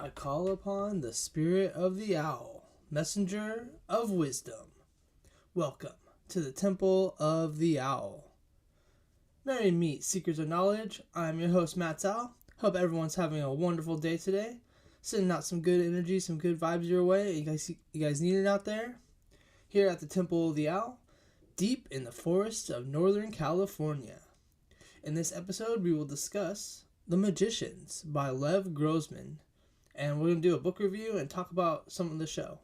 I call upon the spirit of the owl, messenger of wisdom. Welcome to the Temple of the Owl. Merry meet, seekers of knowledge. I'm your host, Matt Owl. Hope everyone's having a wonderful day today. Sending out some good energy, some good vibes your way. You guys need it out there? Here at the Temple of the Owl, deep in the forests of Northern California. In this episode, we will discuss The Magicains by Lev Grossman. And we're going to do a book review and talk about some of the show.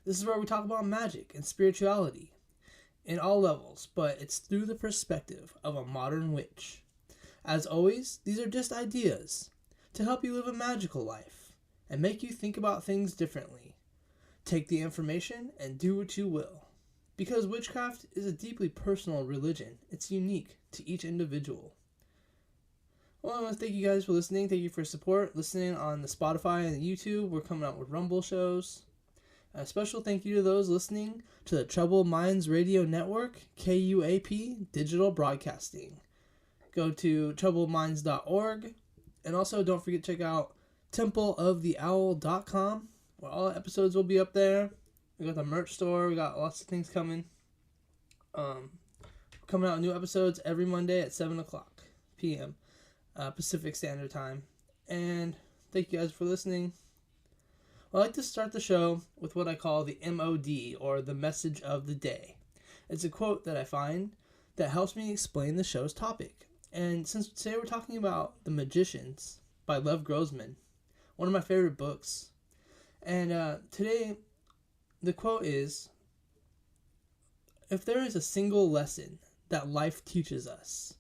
This is where we talk about magic and spirituality in all levels, but it's through the perspective of a modern witch. As always, these are just ideas to help you live a magical life and make you think about things differently. Take the information and do what you will. Because witchcraft is a deeply personal religion, it's unique to each individual. Well, I want to thank you guys for listening. Thank you for support, listening on the Spotify and the YouTube. We're coming out with Rumble shows. A special thank you to those listening to the Troubled Minds Radio Network, KUAP Digital Broadcasting. Go to troubledminds.org. And also don't forget to check out templeoftheowl.com, where all episodes will be up there. We got the merch store. We got lots of things coming. Coming out new episodes every Monday at 7 o'clock p.m. Pacific Standard Time. And thank you guys for listening. I like to start the show with what I call the MOD, or the message of the day. It's a quote that I find that helps me explain the show's topic. And since today we're talking about The Magicains by Lev Grossman, one of my favorite books. And today the quote is, "If there is a single lesson that life teaches us,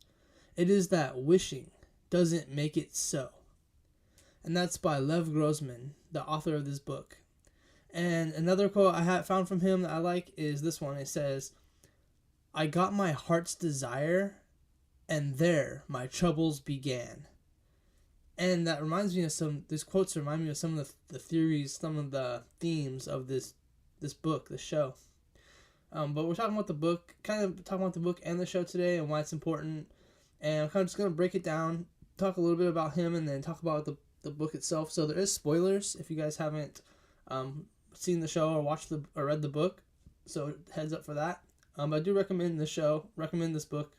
it is that wishing doesn't make it so." And that's by Lev Grossman, the author of this book. And another quote I have found from him that I like is this one. It says, "I got my heart's desire, and there my troubles began." And that reminds me of these quotes remind me of some of the theories, some of the themes of this book, this show. But we're talking about the book, and the show today and why it's important. And I'm kind of just going to break it down, talk a little bit about him, and then talk about the book itself. So there is spoilers if you guys haven't seen the show or read the book. So heads up for that. I do recommend this show, recommend this book.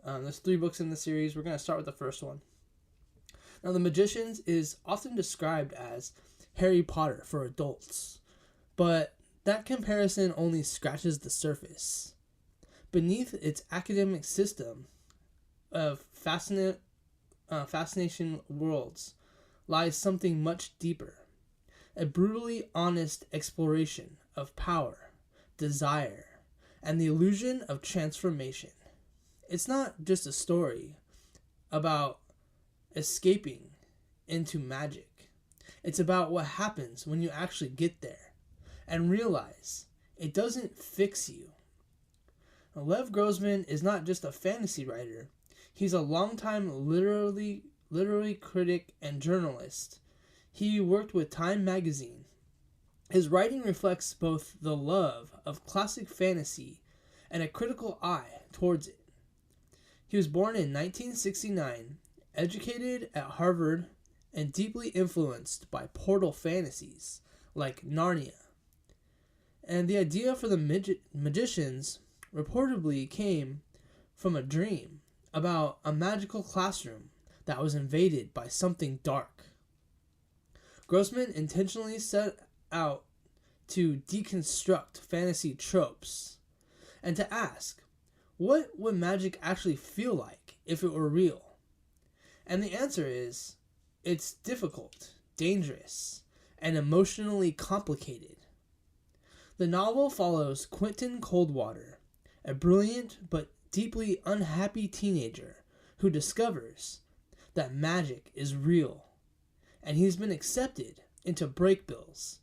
There's 3 books in the series. We're going to start with the first one. Now, The Magicains is often described as Harry Potter for adults, but that comparison only scratches the surface. Beneath its academic system of fascination worlds lies something much deeper, a brutally honest exploration of power, desire, and the illusion of transformation. It's not just a story about escaping into magic. It's about what happens when you actually get there and realize it doesn't fix you. Now, Lev Grossman is not just a fantasy writer. He's a longtime literary critic and journalist. He worked with Time magazine. His writing reflects both the love of classic fantasy and a critical eye towards it. He was born in 1969, educated at Harvard, and deeply influenced by portal fantasies like Narnia. And the idea for the Magicains reportedly came from a dream about a magical classroom that was invaded by something dark. Grossman intentionally set out to deconstruct fantasy tropes and to ask, what would magic actually feel like if it were real? And the answer is, it's difficult, dangerous, and emotionally complicated. The novel follows Quentin Coldwater, a brilliant but deeply unhappy teenager who discovers that magic is real, and he's been accepted into Breakbills,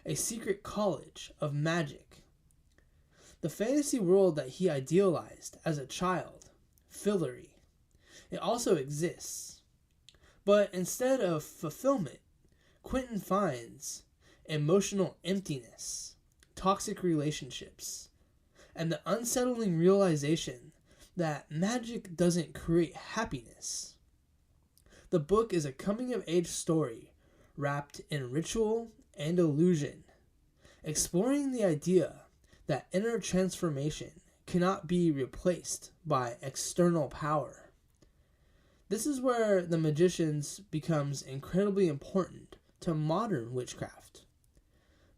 a secret college of magic. The fantasy world that he idealized as a child, Fillory, it also exists. But instead of fulfillment, Quentin finds emotional emptiness, toxic relationships, and the unsettling realization that magic doesn't create happiness. The book is a coming-of-age story wrapped in ritual and illusion, exploring the idea that inner transformation cannot be replaced by external power. This is where the Magicians becomes incredibly important to modern witchcraft,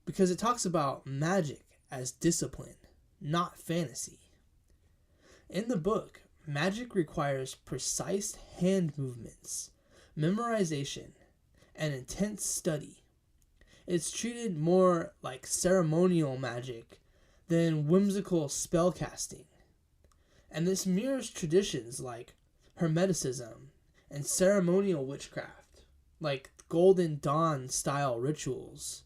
because it talks about magic as discipline, not fantasy. In the book, magic requires precise hand movements, memorization, and intense study. It's treated more like ceremonial magic than whimsical spellcasting. And this mirrors traditions like Hermeticism and ceremonial witchcraft, like Golden Dawn style rituals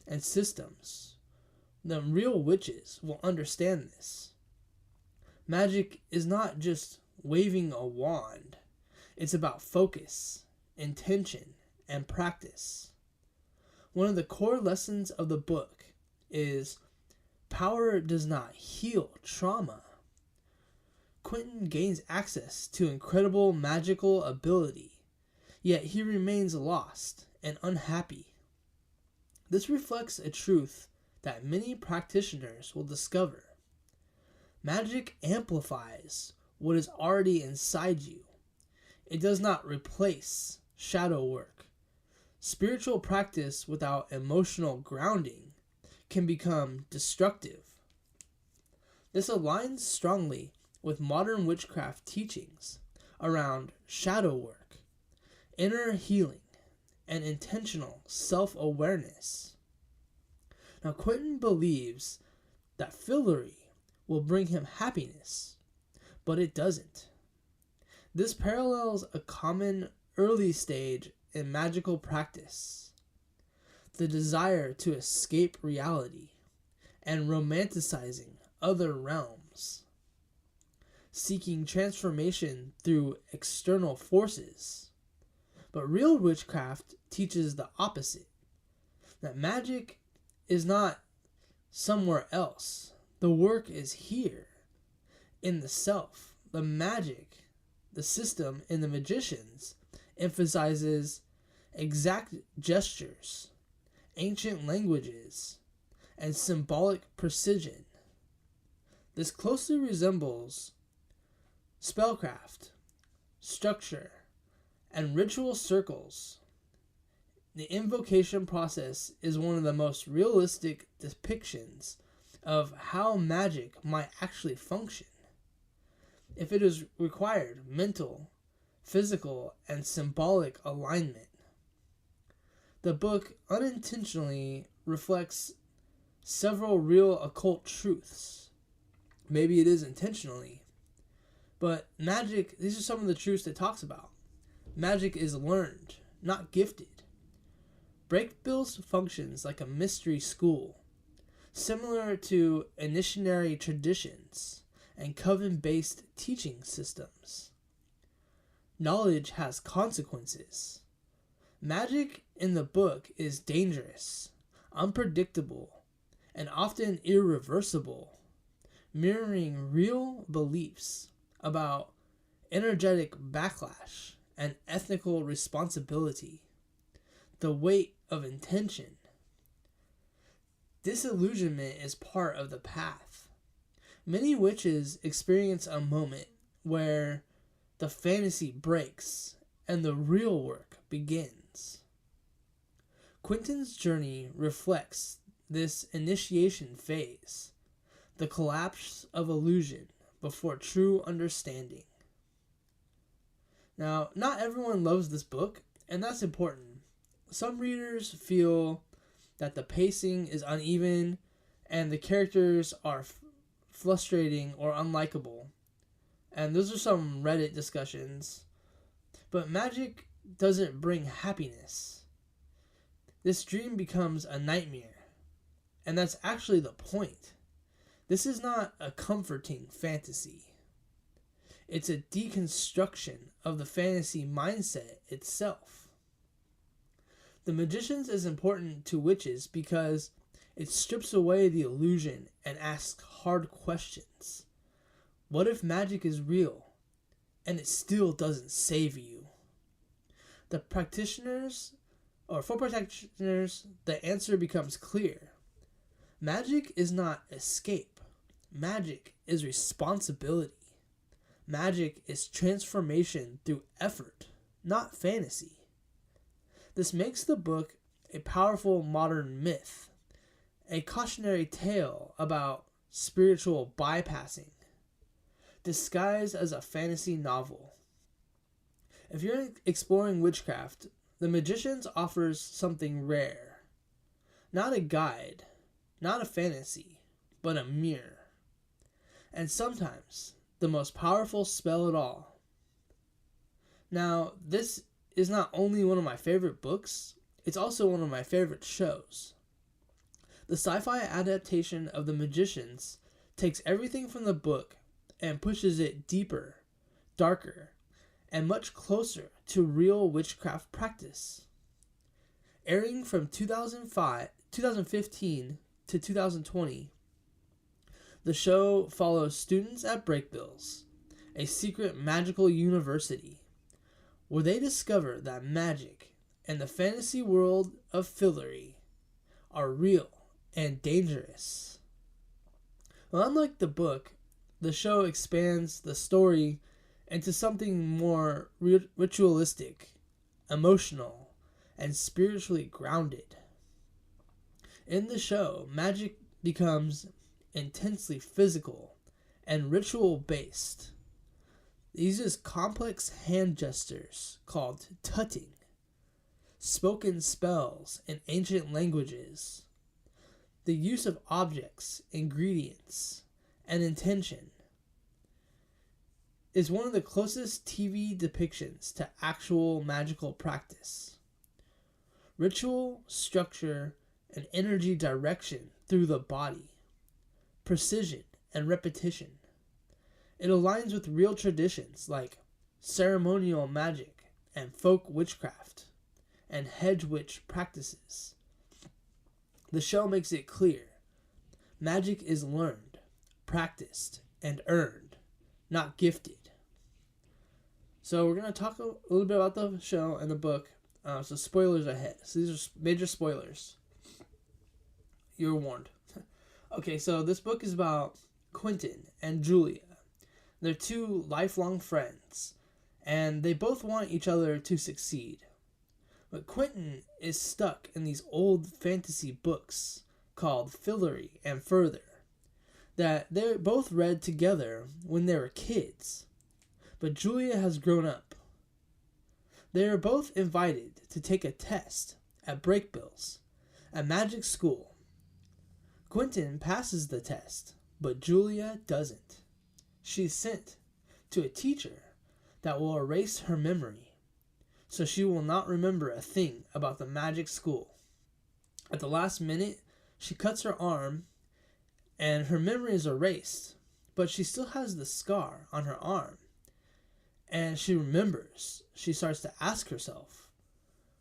and systems. The real witches will understand this. Magic is not just waving a wand. It's about focus, intention, and practice. One of the core lessons of the book is power does not heal trauma. Quentin gains access to incredible magical ability, yet he remains lost and unhappy. This reflects a truth that many practitioners will discover. Magic amplifies what is already inside you. It does not replace shadow work. Spiritual practice without emotional grounding can become destructive. This aligns strongly with modern witchcraft teachings around shadow work, inner healing, and intentional self-awareness. Now, Quentin believes that fillery will bring him happiness, but it doesn't. This parallels a common early stage in magical practice, the desire to escape reality and romanticizing other realms, seeking transformation through external forces. But real witchcraft teaches the opposite, that magic is not somewhere else. The work is here, in the self. The magic, the system in the Magicians, emphasizes exact gestures, ancient languages, and symbolic precision. This closely resembles spellcraft, structure, and ritual circles. The invocation process is one of the most realistic depictions of how magic might actually function. If it is required mental, physical, and symbolic alignment. The book unintentionally reflects several real occult truths. Maybe it is intentionally. But magic, these are some of the truths it talks about. Magic is learned, not gifted. Breakbills functions like a mystery school, similar to initiatory traditions and coven-based teaching systems. Knowledge has consequences. Magic in the book is dangerous, unpredictable, and often irreversible, mirroring real beliefs about energetic backlash and ethical responsibility, the weight of intention. Disillusionment is part of the path. Many witches experience a moment where the fantasy breaks and the real work begins. Quentin's journey reflects this initiation phase, the collapse of illusion before true understanding. Now, not everyone loves this book, and that's important. Some readers feel that the pacing is uneven and the characters are frustrating or unlikable. And those are some Reddit discussions. But magic doesn't bring happiness. This dream becomes a nightmare. And that's actually the point. This is not a comforting fantasy. It's a deconstruction of the fantasy mindset itself. The Magicians is important to witches because it strips away the illusion and asks hard questions. What if magic is real and it still doesn't save you? The practitioners For practitioners, the answer becomes clear. Magic is not escape. Magic is responsibility. Magic is transformation through effort, not fantasy. This makes the book a powerful modern myth, a cautionary tale about spiritual bypassing, disguised as a fantasy novel. If you're exploring witchcraft, The Magicians offers something rare. Not a guide, not a fantasy, but a mirror. And sometimes the most powerful spell at all. Now, this is not only one of my favorite books, it's also one of my favorite shows. The sci-fi adaptation of The Magicians takes everything from the book and pushes it deeper, darker, and much closer to real witchcraft practice. Airing from 2015 to 2020, the show follows students at Breakbills, a secret magical university, where they discover that magic and the fantasy world of Fillory are real and dangerous. Well, unlike the book, the show expands the story into something more ritualistic, emotional, and spiritually grounded. In the show, magic becomes intensely physical and ritual-based. It uses complex hand gestures called tutting, spoken spells in ancient languages, the use of objects, ingredients, and intention is one of the closest TV depictions to actual magical practice. Ritual, structure, and energy direction through the body, precision, and repetition. It aligns with real traditions like ceremonial magic and folk witchcraft and hedge witch practices. The show makes it clear magic is learned, practiced, and earned, not gifted. So we're going to talk a little bit about the show and the book. So spoilers ahead. So these are major spoilers. You're warned. Okay, so this book is about Quentin and Julia. They're two lifelong friends, and they both want each other to succeed. But Quentin is stuck in these old fantasy books called Fillory and Further that they both read together when they were kids. But Julia has grown up. They are both invited to take a test at Breakbills, a magic school. Quentin passes the test, but Julia doesn't. She's sent to a teacher that will erase her memory, so she will not remember a thing about the magic school. At the last minute, she cuts her arm, and her memory is erased, but she still has the scar on her arm. And she remembers. She starts to ask herself,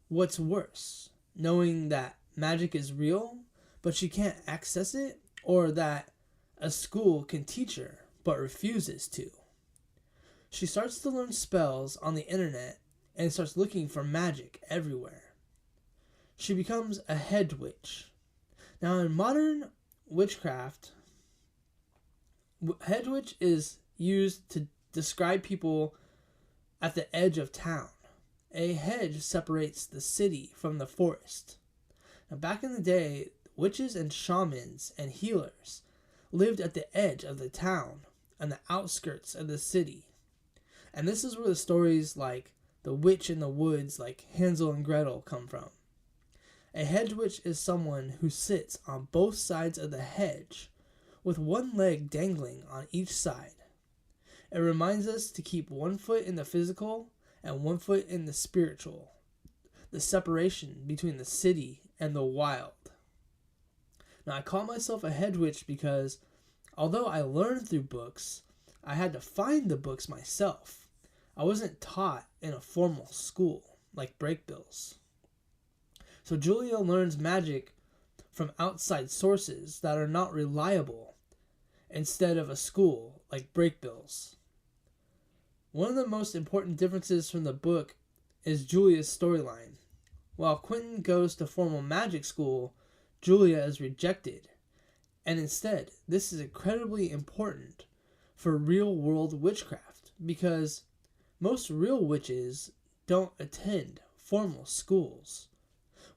what's worse, knowing that magic is real, but she can't access it, or that a school can teach her, but refuses to? She starts to learn spells on the internet and starts looking for magic everywhere. She becomes a hedge witch. Now, in modern witchcraft, hedge witch is used to describe people at the edge of town. A hedge separates the city from the forest. Now, back in the day, witches and shamans and healers lived at the edge of the town and the outskirts of the city. And this is where the stories like the witch in the woods, like Hansel and Gretel, come from. A hedge witch is someone who sits on both sides of the hedge with one leg dangling on each side. It reminds us to keep one foot in the physical and one foot in the spiritual, the separation between the city and the wild. Now, I call myself a hedge witch because although I learned through books, I had to find the books myself. I wasn't taught in a formal school like Breakbills. So Julia learns magic from outside sources that are not reliable instead of a school like Breakbills. One of the most important differences from the book is Julia's storyline. While Quentin goes to formal magic school, Julia is rejected. And instead, this is incredibly important for real-world witchcraft because most real witches don't attend formal schools.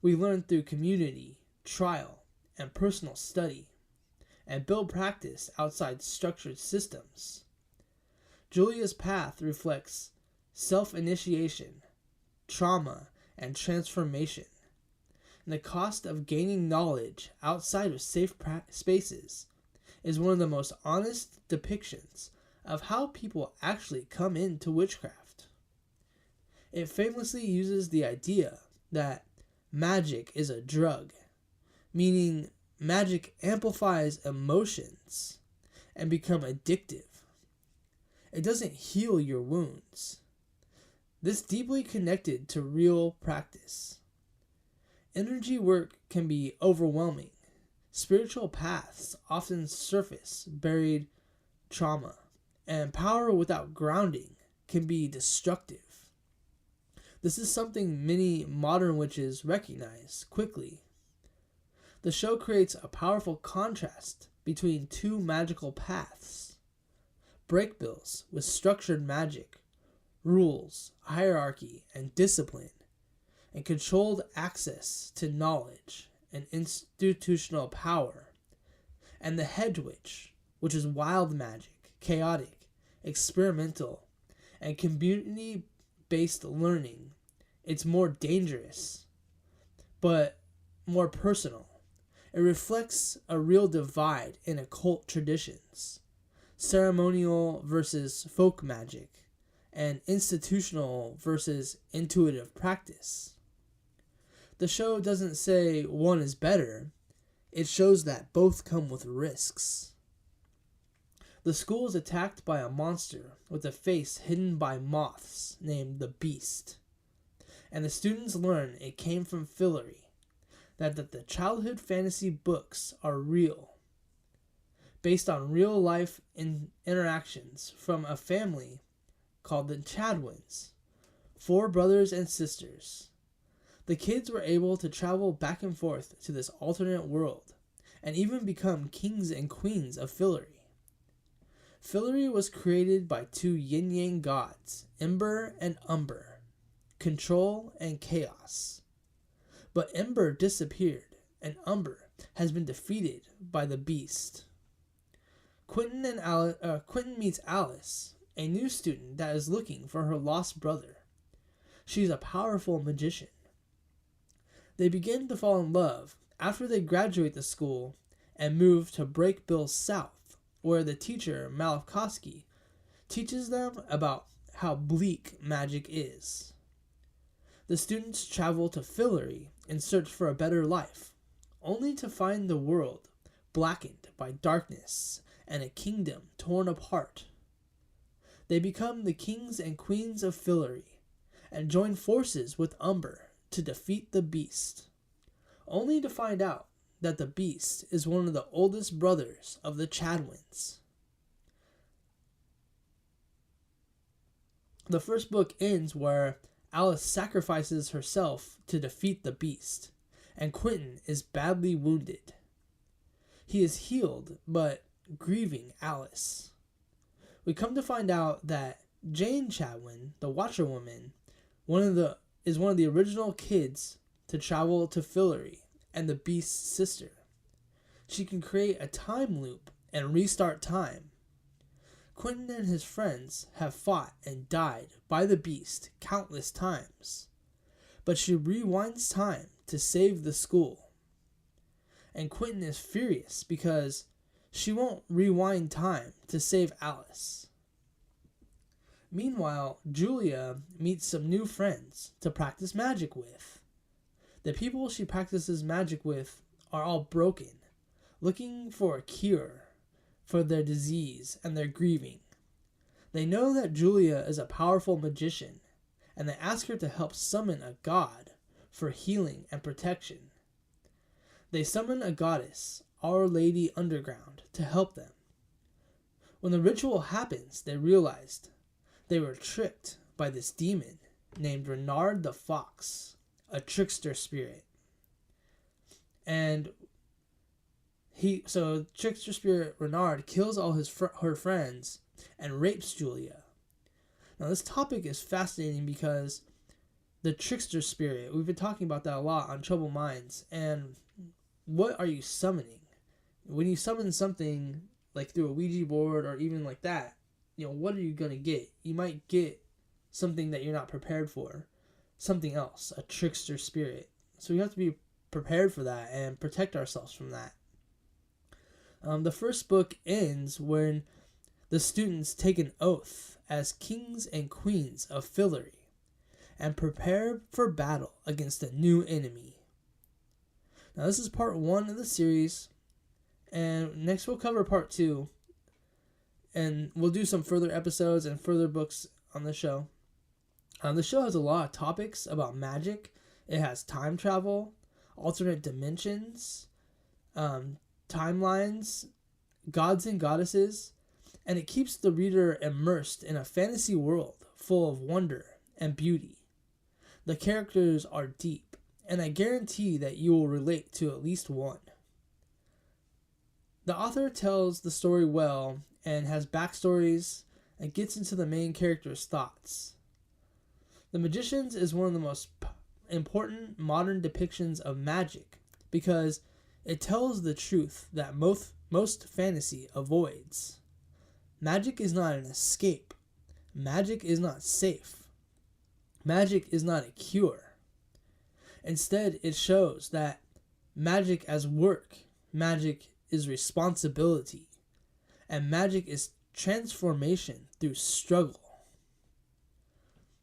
We learn through community, trial, and personal study, and build practice outside structured systems. Julia's path reflects self-initiation, trauma, and transformation. And the cost of gaining knowledge outside of safe spaces is one of the most honest depictions of how people actually come into witchcraft. It famously uses the idea that magic is a drug, meaning magic amplifies emotions and become addictive. It doesn't heal your wounds. This deeply connected to real practice. Energy work can be overwhelming. Spiritual paths often surface buried trauma, and power without grounding can be destructive. This is something many modern witches recognize quickly. The show creates a powerful contrast between two magical paths. Breakbills with structured magic, rules, hierarchy, and discipline, and controlled access to knowledge and institutional power. And the Hedge Witch, which is wild magic, chaotic, experimental, and community-based learning. It's more dangerous, but more personal. It reflects a real divide in occult traditions, ceremonial versus folk magic, and institutional versus intuitive practice. The show doesn't say one is better, it shows that both come with risks. The school is attacked by a monster with a face hidden by moths named the Beast, and the students learn it came from Fillory, that the childhood fantasy books are real, based on real life interactions from a family called the Chadwins, 4 brothers and sisters. The kids were able to travel back and forth to this alternate world, and even become kings and queens of Fillory. Fillory was created by 2 yin-yang gods, Ember and Umber, control and chaos. But Ember disappeared, and Umber has been defeated by the Beast. Quentin meets Alice, a new student that is looking for her lost brother. She's a powerful magician. They begin to fall in love after they graduate the school and move to Breakbill South, where the teacher, Malkovsky, teaches them about how bleak magic is. The students travel to Fillory in search for a better life, only to find the world blackened by darkness and a kingdom torn apart. They become the kings and queens of Fillory and join forces with Umber to defeat the Beast, only to find out that the Beast is one of the oldest brothers of the Chadwins. The first book ends where Alice sacrifices herself to defeat the Beast, and Quentin is badly wounded. He is healed, but grieving Alice. We come to find out that Jane Chadwin, the Watcher Woman, is one of the original kids to travel to Fillory and the Beast's sister. She can create a time loop and restart time. Quentin and his friends have fought and died by the Beast countless times, but she rewinds time to save the school. And Quentin is furious because she won't rewind time to save Alice. Meanwhile, Julia meets some new friends to practice magic with. The people she practices magic with are all broken, looking for a cure for their disease and their grieving. They know that Julia is a powerful magician, and they ask her to help summon a god for healing and protection. They summon a goddess, Our Lady Underground, to help them. When the ritual happens, they realized they were tricked by this demon named Renard the Fox, a trickster spirit. And trickster spirit Renard kills all her friends and rapes Julia. Now this topic is fascinating because the trickster spirit, we've been talking about that a lot on Troubled Minds, and what are you summoning? When you summon something like through a Ouija board or even like that, what are you going to get? You might get something that you're not prepared for, something else, a trickster spirit. So we have to be prepared for that and protect ourselves from that. The first book ends when the students take an oath as kings and queens of Fillory and prepare for battle against a new enemy. Now this is part 1 of the series, and next we'll cover part 2, and we'll do some further episodes and further books on the show. The show has a lot of topics about magic. It has time travel, alternate dimensions, timelines, gods and goddesses, and it keeps the reader immersed in a fantasy world full of wonder and beauty. The characters are deep, and I guarantee that you will relate to at least one. The author tells the story well and has backstories and gets into the main character's thoughts. The Magicians is one of the most important modern depictions of magic because it tells the truth that most fantasy avoids. Magic is not an escape. Magic is not safe. Magic is not a cure. Instead, it shows that magic as work, magic is responsibility, and magic is transformation through struggle.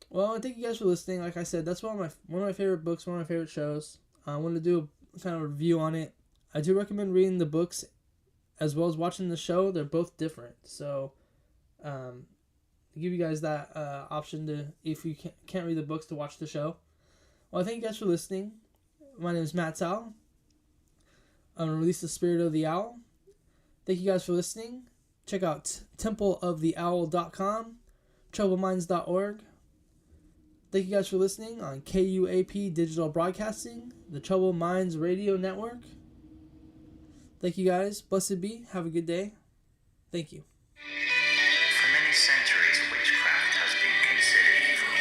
Well, thank you guys for listening. Like I said, that's one of my favorite books, one of my favorite shows. I want to do a kind of review on it. I do recommend reading the books as well as watching the show. They're both different, so give you guys that option to, if you can't read the books, to watch the show. Well, thank you guys for listening. My name is Matt Sal. I'm going to release the Spirit of the Owl. Thank you guys for listening. Check out templeoftheowl.com, troubleminds.org. Thank you guys for listening on KUAP Digital Broadcasting, the Troubled Minds Radio Network. Thank you guys. Blessed be. Have a good day. Thank you. For many centuries, witchcraft has been considered evil,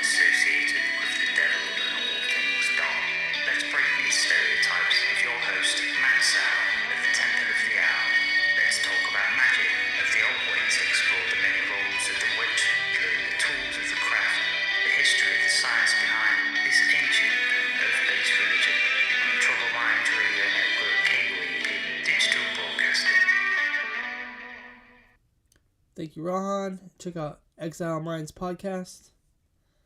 associated with the devil and all things dark. Let's break these stereotypes with your host, Matt Sal, of the Temple of the Owl. Let's talk about magic, of the old way to explore the many roles of the witch, learn the tools of the craft, the history of the science behind this ancient, earth-based religion on the Troubled Minds Radio Network, KUAP Digital Broadcasting. Thank you, Rohan. Check out Exile Minds Podcast.